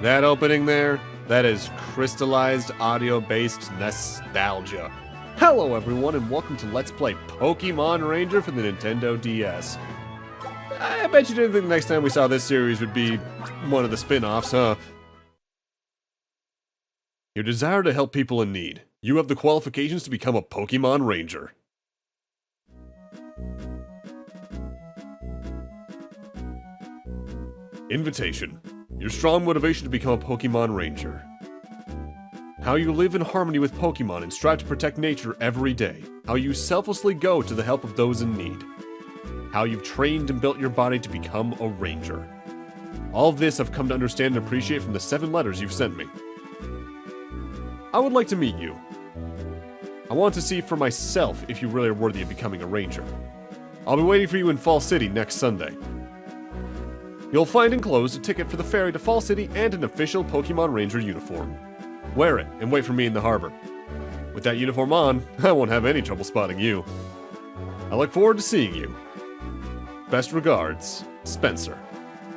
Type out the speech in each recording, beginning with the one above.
That opening there, that is crystallized audio-based nostalgia. Hello everyone and welcome to Let's Play Pokémon Ranger for the Nintendo DS. I bet you didn't think the next time we saw this series would be one of the spin-offs, huh? Your desire to help people in need. You have the qualifications to become a Pokémon Ranger. Invitation. Your strong motivation to become a Pokémon Ranger. How you live in harmony with Pokémon and strive to protect nature every day. How you selflessly go to the help of those in need. How you've trained and built your body to become a Ranger. All of this I've come to understand and appreciate from the 7 letters you've sent me. I would like to meet you. I want to see for myself if you really are worthy of becoming a Ranger. I'll be waiting for you in Fall City next Sunday. You'll find enclosed a ticket for the ferry to Fall City and an official Pokémon Ranger uniform. Wear it and wait for me in the harbor. With that uniform on, I won't have any trouble spotting you. I look forward to seeing you. Best regards, Spencer,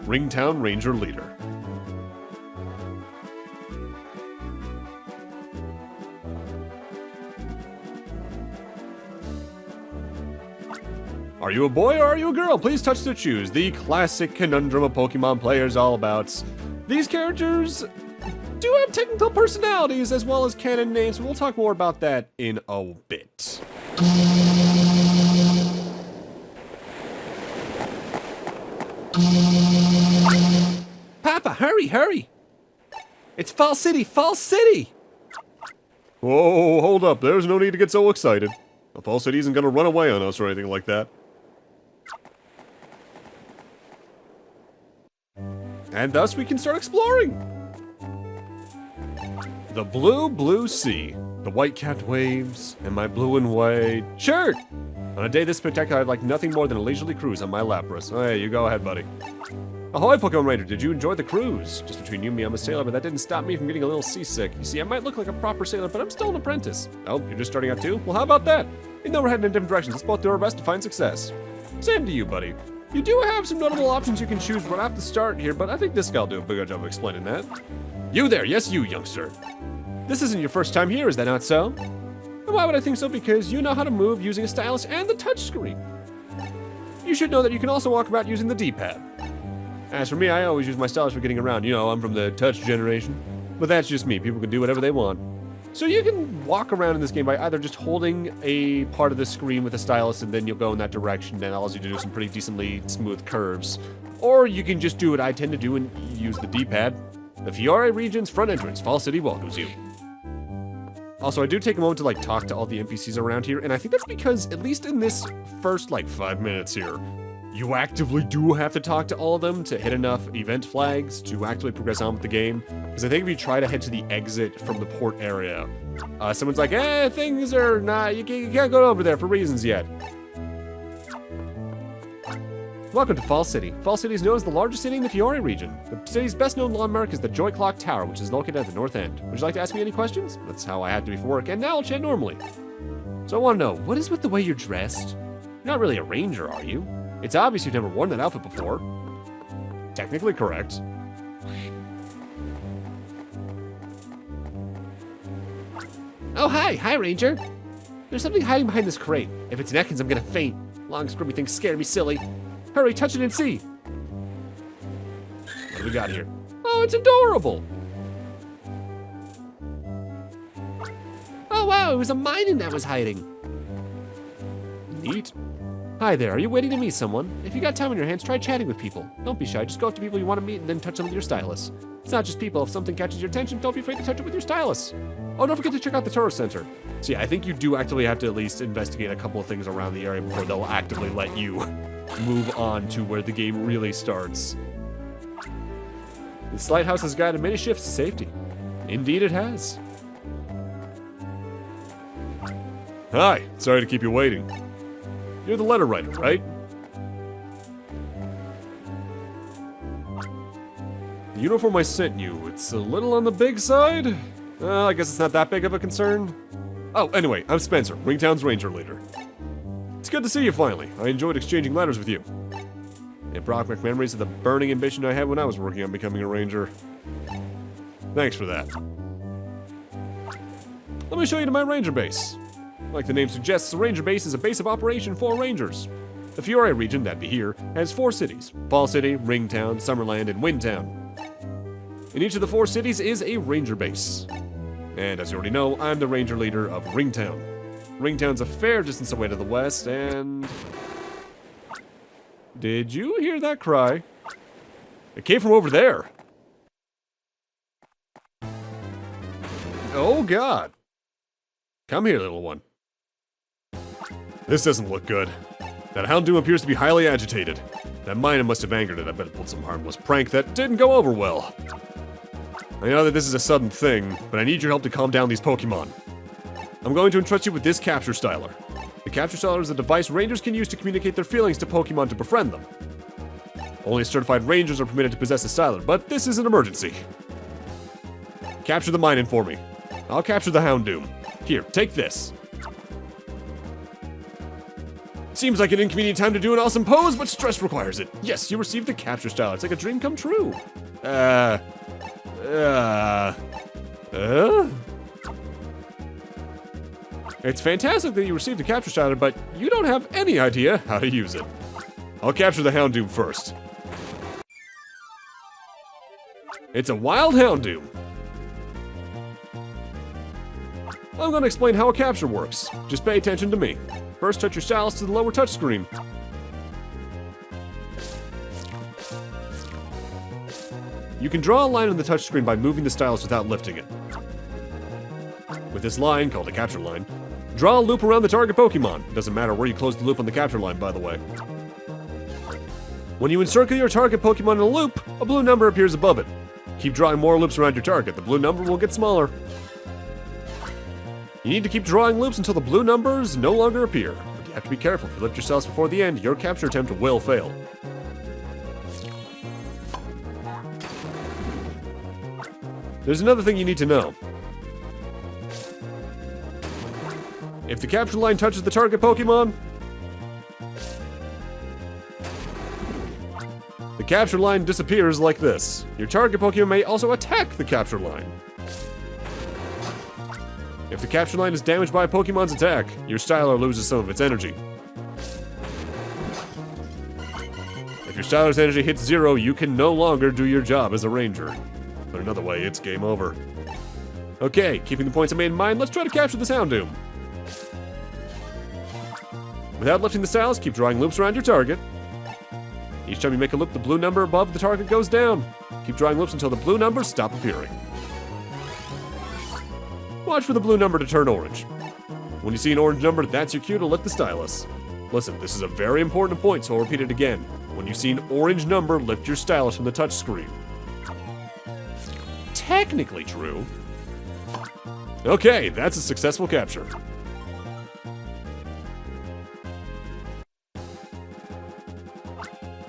Ringtown Ranger Leader. Are you a boy or are you a girl? Please touch to choose. The classic conundrum of Pokemon players all about. These characters do have technical personalities as well as canon names, but we'll talk more about that in a bit. Papa, hurry, hurry! It's Fall City, Fall City! Whoa, hold up, there's no need to get so excited. The Fall City isn't gonna run away on us or anything like that. And thus we can start exploring! The blue sea, the white-capped waves, and my blue and white shirt! On a day this spectacular, I'd like nothing more than a leisurely cruise on my Lapras. Oh, hey, you go ahead, buddy. Ahoy, Pokémon Ranger, did you enjoy the cruise? Just between you and me, I'm a sailor, but that didn't stop me from getting a little seasick. You see, I might look like a proper sailor, but I'm still an apprentice. Oh, you're just starting out too? Well, how about that? Even though we're heading in different directions, let's both do our best to find success. Same to you, buddy. You do have some notable options you can choose right off the start here, but I think this guy'll do a bigger job of explaining that. You there, yes you, youngster. This isn't your first time here, is that not so? And why would I think so? Because you know how to move using a stylus and the touchscreen. You should know that you can also walk about using the D-pad. As for me, I always use my stylus for getting around. You know, I'm from the touch generation. But that's just me. People can do whatever they want. So you can walk around in this game by either just holding a part of the screen with a stylus and then you'll go in that direction. That allows you to do some pretty decently smooth curves. Or you can just do what I tend to do and use the D-pad. The Fiore region's front entrance, Fall City welcomes you. Also, I do take a moment to talk to all the NPCs around here, and I think that's because, at least in this first 5 minutes here, you actively do have to talk to all of them to hit enough event flags to actively progress on with the game. Because I think if you try to head to the exit from the port area, someone's like, things are not, you can't go over there for reasons yet. Welcome to Fall City. Fall City is known as the largest city in the Fiore region. The city's best known landmark is the Joy Clock Tower, which is located at the north end. Would you like to ask me any questions? That's how I had to be for work, and now I'll chat normally. So I want to know, what is with the way you're dressed? You're not really a ranger, are you? It's obvious you've never worn that outfit before. Technically correct. Oh, hi, Ranger. There's something hiding behind this crate. If it's an Ekans, I'm gonna faint. Long scribby things scare me silly. Hurry, touch it and see. What do we got here? Oh, it's adorable. Oh, wow, it was a mining that was hiding. Neat. Hi there, are you waiting to meet someone? If you got time on your hands, try chatting with people. Don't be shy, just go up to people you want to meet and then touch them with your stylus. It's not just people, if something catches your attention, don't be afraid to touch it with your stylus. Oh, don't forget to check out the tourist center. So yeah, I think you do actively have to at least investigate a couple of things around the area before they'll actively let you move on to where the game really starts. This lighthouse has guided many ships to safety. Indeed it has. Hi, sorry to keep you waiting. You're the letter writer, right? The uniform I sent you, it's a little on the big side? I guess it's not that big of a concern. Oh, anyway, I'm Spencer, Ringtown's Ranger Leader. It's good to see you finally. I enjoyed exchanging letters with you. It brought back memories of the burning ambition I had when I was working on becoming a ranger. Thanks for that. Let me show you to my ranger base. Like the name suggests, a ranger base is a base of operation for rangers. The Fiore region, that'd be here, has 4 cities: Fall City, Ringtown, Summerland, and Windtown. In each of the 4 cities is a ranger base. And as you already know, I'm the ranger leader of Ringtown. Ringtown's a fair distance away to the west, and... Did you hear that cry? It came from over there. Oh God. Come here, little one. This doesn't look good. That Houndoom appears to be highly agitated. That Minun must have angered it. I bet it pulled some harmless prank that didn't go over well. I know that this is a sudden thing, but I need your help to calm down these Pokemon. I'm going to entrust you with this capture styler. The capture styler is a device rangers can use to communicate their feelings to Pokemon to befriend them. Only certified rangers are permitted to possess a styler, but this is an emergency. Capture the Minun for me. I'll capture the Houndoom. Here, take this. Seems like an inconvenient time to do an awesome pose, but stress requires it. Yes, you received the capture styler. It's like a dream come true. It's fantastic that you received the capture styler, but you don't have any idea how to use it. I'll capture the Houndoom first. It's a wild Houndoom. I'm going to explain how a capture works. Just pay attention to me. First, touch your stylus to the lower touchscreen. You can draw a line on the touchscreen by moving the stylus without lifting it. With this line, called a capture line, draw a loop around the target Pokemon. It doesn't matter where you close the loop on the capture line, by the way. When you encircle your target Pokemon in a loop, a blue number appears above it. Keep drawing more loops around your target. The blue number will get smaller. You need to keep drawing loops until the blue numbers no longer appear. But you have to be careful. If you lift yourselves before the end, your capture attempt will fail. There's another thing you need to know. If the capture line touches the target Pokemon, the capture line disappears like this. Your target Pokemon may also attack the capture line. If the capture line is damaged by a Pokemon's attack, your styler loses some of its energy. If your styler's energy hits 0, you can no longer do your job as a ranger. But another way, it's game over. Okay, keeping the points I made in mind, let's try to capture this Houndoom. Without lifting the stylus, keep drawing loops around your target. Each time you make a loop, the blue number above the target goes down. Keep drawing loops until the blue numbers stop appearing. Watch for the blue number to turn orange. When you see an orange number, that's your cue to lift the stylus. Listen, this is a very important point, so I'll repeat it again. When you see an orange number, lift your stylus from the touch screen. Technically true. Okay, that's a successful capture.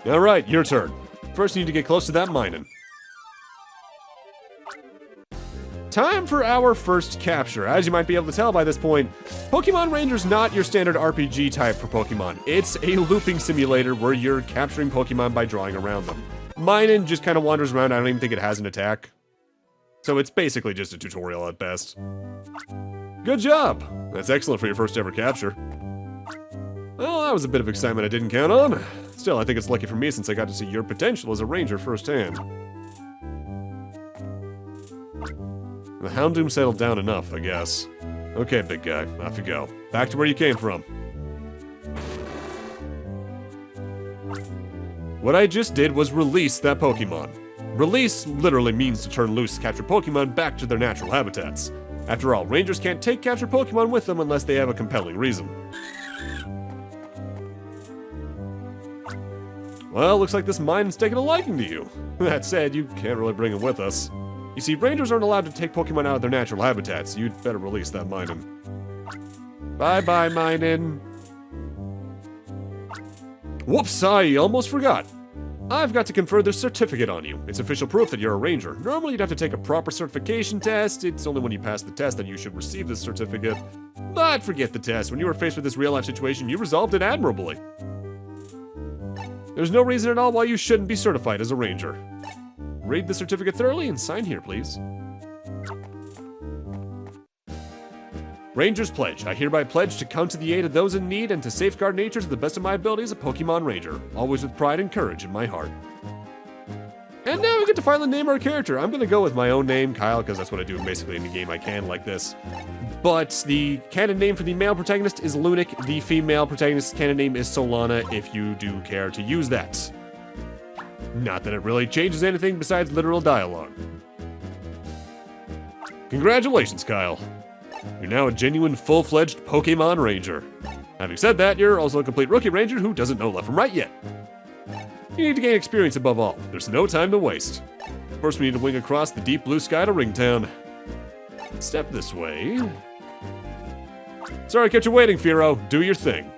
Alright, your turn. First you need to get close to that Minun. Time for our first capture. As you might be able to tell by this point, Pokemon Ranger's not your standard RPG type for Pokemon. It's a looping simulator where you're capturing Pokemon by drawing around them. Minun just kind of wanders around. I don't even think it has an attack. So it's basically just a tutorial at best. Good job! That's excellent for your first ever capture. Well, that was a bit of excitement I didn't count on. Still, I think it's lucky for me since I got to see your potential as a ranger firsthand. The Houndoom settled down enough, I guess. Okay, big guy, off you go. Back to where you came from. What I just did was release that Pokemon. Release literally means to turn loose captured Pokemon back to their natural habitats. After all, rangers can't take captured Pokemon with them unless they have a compelling reason. Well, looks like this Minun's taking a liking to you. That said, you can't really bring him with us. You see, rangers aren't allowed to take Pokemon out of their natural habitats. You'd better release that Minun. Bye-bye, Minun. Whoops, I almost forgot. I've got to confer this certificate on you. It's official proof that you're a ranger. Normally you'd have to take a proper certification test. It's only when you pass the test that you should receive this certificate. But forget the test. When you were faced with this real-life situation, you resolved it admirably. There's no reason at all why you shouldn't be certified as a ranger. Read the certificate thoroughly and sign here, please. Ranger's Pledge. I hereby pledge to come to the aid of those in need and to safeguard nature to the best of my ability as a Pokemon Ranger, always with pride and courage in my heart. And now we get to finally name our character. I'm gonna go with my own name, Kyle, because that's what I do basically any game I can like this. But the canon name for the male protagonist is Lunic. The female protagonist's canon name is Solana, if you do care to use that. Not that it really changes anything besides literal dialogue. Congratulations, Kyle. You're now a genuine, full-fledged Pokemon Ranger. Having said that, you're also a complete rookie ranger who doesn't know left from right yet. You need to gain experience above all. There's no time to waste. First, we need to wing across the deep blue sky to Ringtown. Step this way. Sorry to kept you waiting, Firo. Do your thing.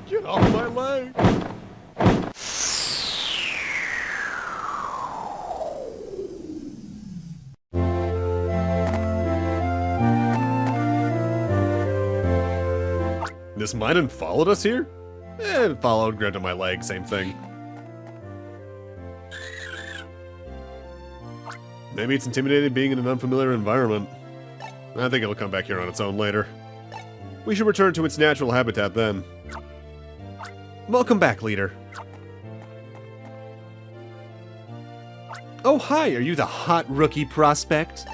Get off my leg! This Minun followed us here? It followed, grabbed on my leg, same thing. Maybe it's intimidating being in an unfamiliar environment. I think it'll come back here on its own later. We should return to its natural habitat then. Welcome back, leader. Oh, hi, are you the hot rookie prospect?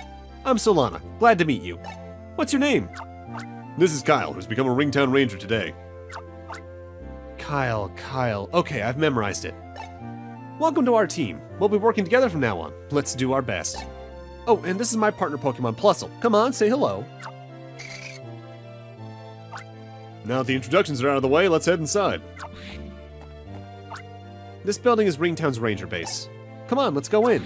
I'm Solana, glad to meet you. What's your name? This is Kyle, who's become a Ringtown Ranger today. Kyle. Okay, I've memorized it. Welcome to our team. We'll be working together from now on. Let's do our best. Oh, and this is my partner Pokemon Plusle. Come on, say hello. Now that the introductions are out of the way, let's head inside. This building is Ringtown's Ranger base. Come on, let's go in.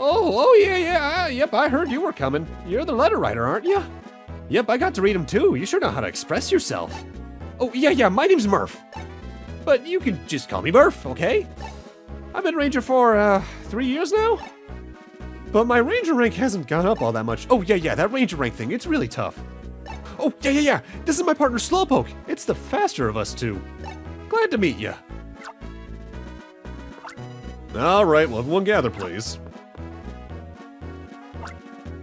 Oh yeah, yep, I heard you were coming. You're the letter writer, aren't you? Yep, I got to read them too. You sure know how to express yourself. Oh, yeah, my name's Murph. But you can just call me Murph, okay? I've been Ranger for, 3 years now? But my Ranger rank hasn't gone up all that much. Oh, yeah, that Ranger rank thing, it's really tough. Oh, yeah, this is my partner Slowpoke. It's the faster of us two. Glad to meet ya. Alright, well, everyone gather, please.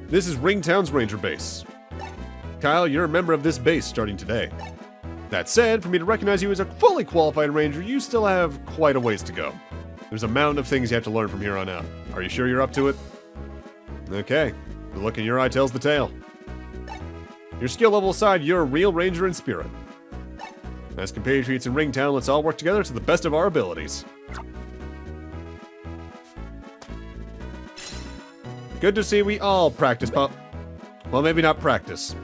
This is Ringtown's Ranger base. Kyle, you're a member of this base starting today. That said, for me to recognize you as a fully qualified Ranger, you still have quite a ways to go. There's a mountain of things you have to learn from here on out. Are you sure you're up to it? Okay, the look in your eye tells the tale. Your skill level aside, you're a real Ranger in spirit. As compatriots in Ringtown, let's all work together to the best of our abilities. Good to see we all practice, pup. Well, maybe not practice.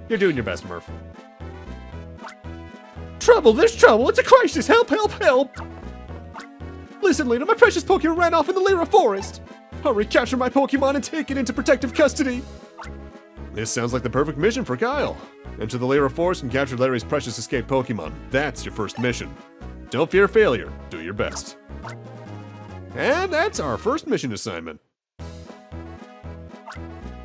You're doing your best, Murph. Trouble, there's trouble! It's a crisis! Help! Listen, leader, my precious Pokemon ran off in the Lyra Forest! Hurry, capture my Pokemon and take it into protective custody! This sounds like the perfect mission for Kyle. Enter the Lyra Forest and capture Larry's precious escaped Pokemon. That's your first mission. Don't fear failure. Do your best. And that's our first mission assignment.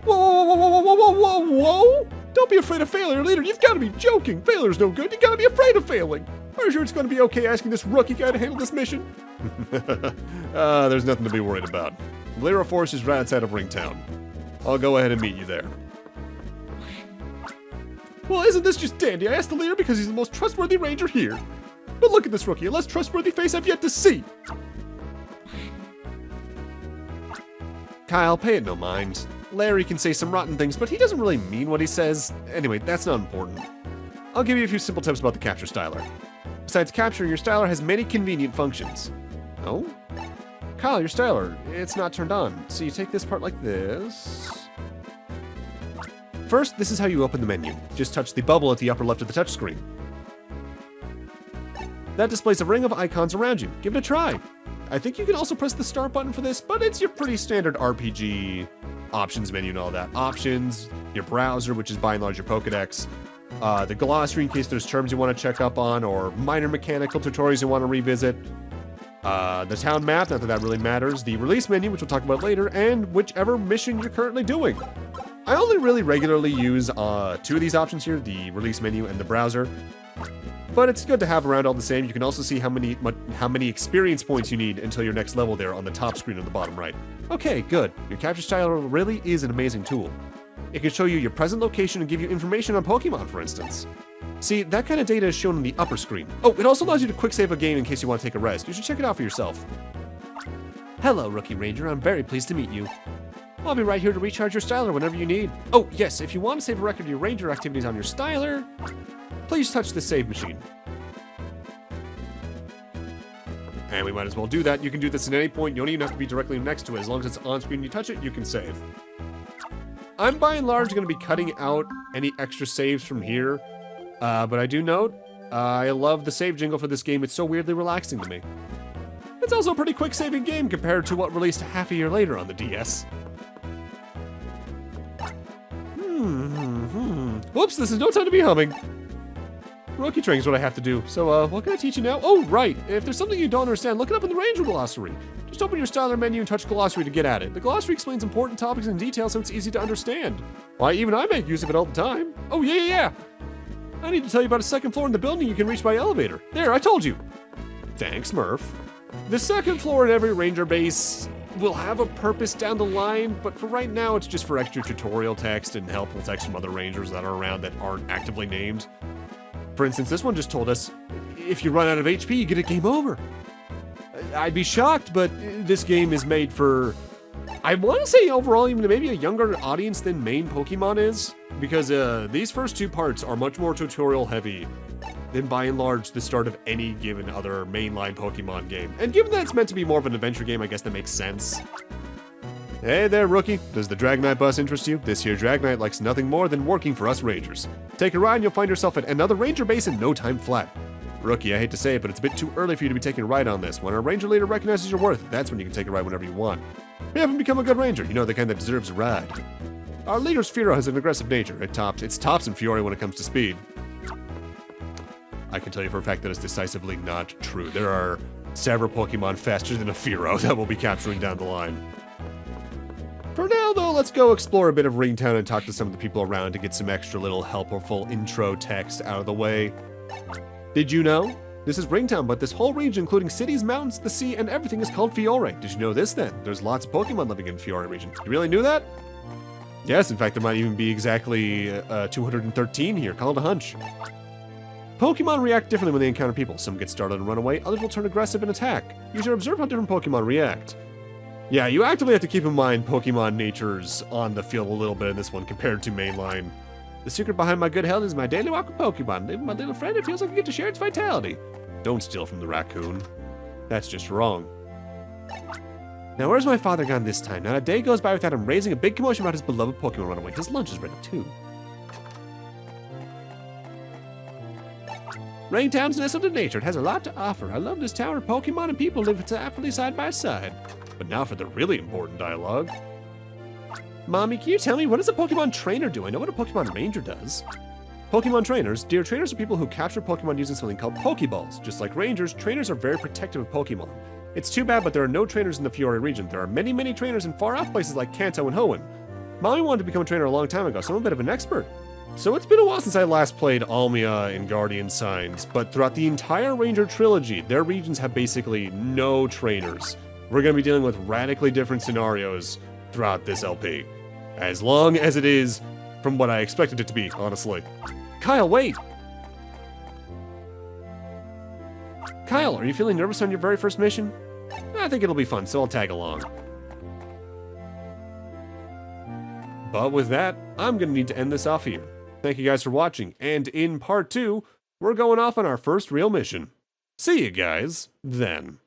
Whoa! Don't be afraid of failure, leader. You've got to be joking. Failure's no good. You got to be afraid of failing. Are you sure it's going to be okay asking this rookie guy to handle this mission? There's nothing to be worried about. The Lyra Forest is right outside of Ringtown. I'll go ahead and meet you there. Well, isn't this just dandy? I asked the leader because he's the most trustworthy ranger here. But look at this rookie, a less trustworthy face I've yet to see. Kyle, pay it no mind. Larry can say some rotten things, but he doesn't really mean what he says. Anyway, that's not important. I'll give you a few simple tips about the capture styler. Besides capturing, your styler has many convenient functions. Oh? Kyle, your styler, it's not turned on. So you take this part like this. First, this is how you open the menu. Just touch the bubble at the upper left of the touchscreen. That displays a ring of icons around you. Give it a try. I think you can also press the start button for this, but it's your pretty standard RPG options menu and all that. Options, your browser, which is by and large your Pokedex, the glossary in case there's terms you want to check up on, or minor mechanical tutorials you want to revisit, the town map, not that that really matters, the release menu, which we'll talk about later, and whichever mission you're currently doing. I only really regularly use 2 of these options here, the release menu and the browser. But it's good to have around all the same. You can also see how many experience points you need until your next level there on the top screen on the bottom right. Okay, good. Your capture styler really is an amazing tool. It can show you your present location and give you information on Pokemon, for instance. See, that kind of data is shown on the upper screen. Oh, it also allows you to quick save a game in case you want to take a rest. You should check it out for yourself. Hello, Rookie Ranger. I'm very pleased to meet you. I'll be right here to recharge your styler whenever you need. Oh, yes, if you want to save a record of your ranger activities on your styler, please touch the save machine. And we might as well do that. You can do this at any point. You don't even have to be directly next to it. As long as it's on screen and you touch it, you can save. I'm by and large going to be cutting out any extra saves from here. But I do note, I love the save jingle for this game. It's so weirdly relaxing to me. It's also a pretty quick saving game compared to what released half a year later on the DS. Whoops, this is no time to be humming. Rookie training is what I have to do. So, what can I teach you now? Oh, right. If there's something you don't understand, look it up in the Ranger Glossary. Just open your styler menu and touch Glossary to get at it. The Glossary explains important topics in detail so it's easy to understand. Why, even I make use of it all the time. Oh, yeah. I need to tell you about a second floor in the building you can reach by elevator. There, I told you. Thanks, Murph. The second floor in every Ranger base will have a purpose down the line, but for right now, it's just for extra tutorial text and helpful text from other Rangers that are around that aren't actively named. For instance, this one just told us, if you run out of HP, you get a game over. I'd be shocked, but this game is made for, I want to say overall, even maybe a younger audience than main Pokemon is, because these first 2 parts are much more tutorial heavy than by and large the start of any given other mainline Pokemon game. And given that it's meant to be more of an adventure game, I guess that makes sense. Hey there, Rookie. Does the Dragonite bus interest you? This here Dragonite likes nothing more than working for us Rangers. Take a ride and you'll find yourself at another Ranger base in no time flat. Rookie, I hate to say it, but it's a bit too early for you to be taking a ride on this. When our Ranger leader recognizes your worth, that's when you can take a ride whenever you want. You haven't become a good Ranger, you know, the kind that deserves a ride. Our leader's Fearow has an aggressive nature. It's tops in Fiore when it comes to speed. I can tell you for a fact that is decisively not true. There are several Pokemon faster than a Fearow that we'll be capturing down the line. For now, though, let's go explore a bit of Ringtown and talk to some of the people around to get some extra little helpful intro text out of the way. Did you know? This is Ringtown, but this whole region, including cities, mountains, the sea, and everything is called Fiore. Did you know this, then? There's lots of Pokemon living in Fiore region. You really knew that? Yes, in fact, there might even be exactly 213 here. Call it a hunch. Pokemon react differently when they encounter people. Some get startled and run away, others will turn aggressive and attack. You should observe how different Pokemon react. Yeah, you actively have to keep in mind Pokemon natures on the field a little bit in this one compared to mainline. The secret behind my good health is my daily walk with Pokemon. Living with my little friend, it feels like I get to share its vitality. Don't steal from the raccoon. That's just wrong. Now where's my father gone this time? Not a day goes by without him raising a big commotion about his beloved Pokemon runaway. His lunch is ready too. Raintown's nestled in nature. It has a lot to offer. I love this town where Pokemon and people live happily side by side. But now for the really important dialogue. Mommy, can you tell me, what does a Pokemon trainer do? I know what a Pokemon ranger does. Pokemon trainers. Dear trainers are people who capture Pokemon using something called Pokeballs. Just like rangers, trainers are very protective of Pokemon. It's too bad, but there are no trainers in the Fiore region. There are many, many trainers in far-off places like Kanto and Hoenn. Mommy wanted to become a trainer a long time ago, so I'm a bit of an expert. So it's been a while since I last played Almia and Guardian Signs, but throughout the entire Ranger trilogy, their regions have basically no trainers. We're going to be dealing with radically different scenarios throughout this LP. As long as it is from what I expected it to be, honestly. Kyle, wait! Kyle, are you feeling nervous on your very first mission? I think it'll be fun, so I'll tag along. But with that, I'm going to need to end this off here. Thank you guys for watching, and in part 2, we're going off on our first real mission. See you guys then.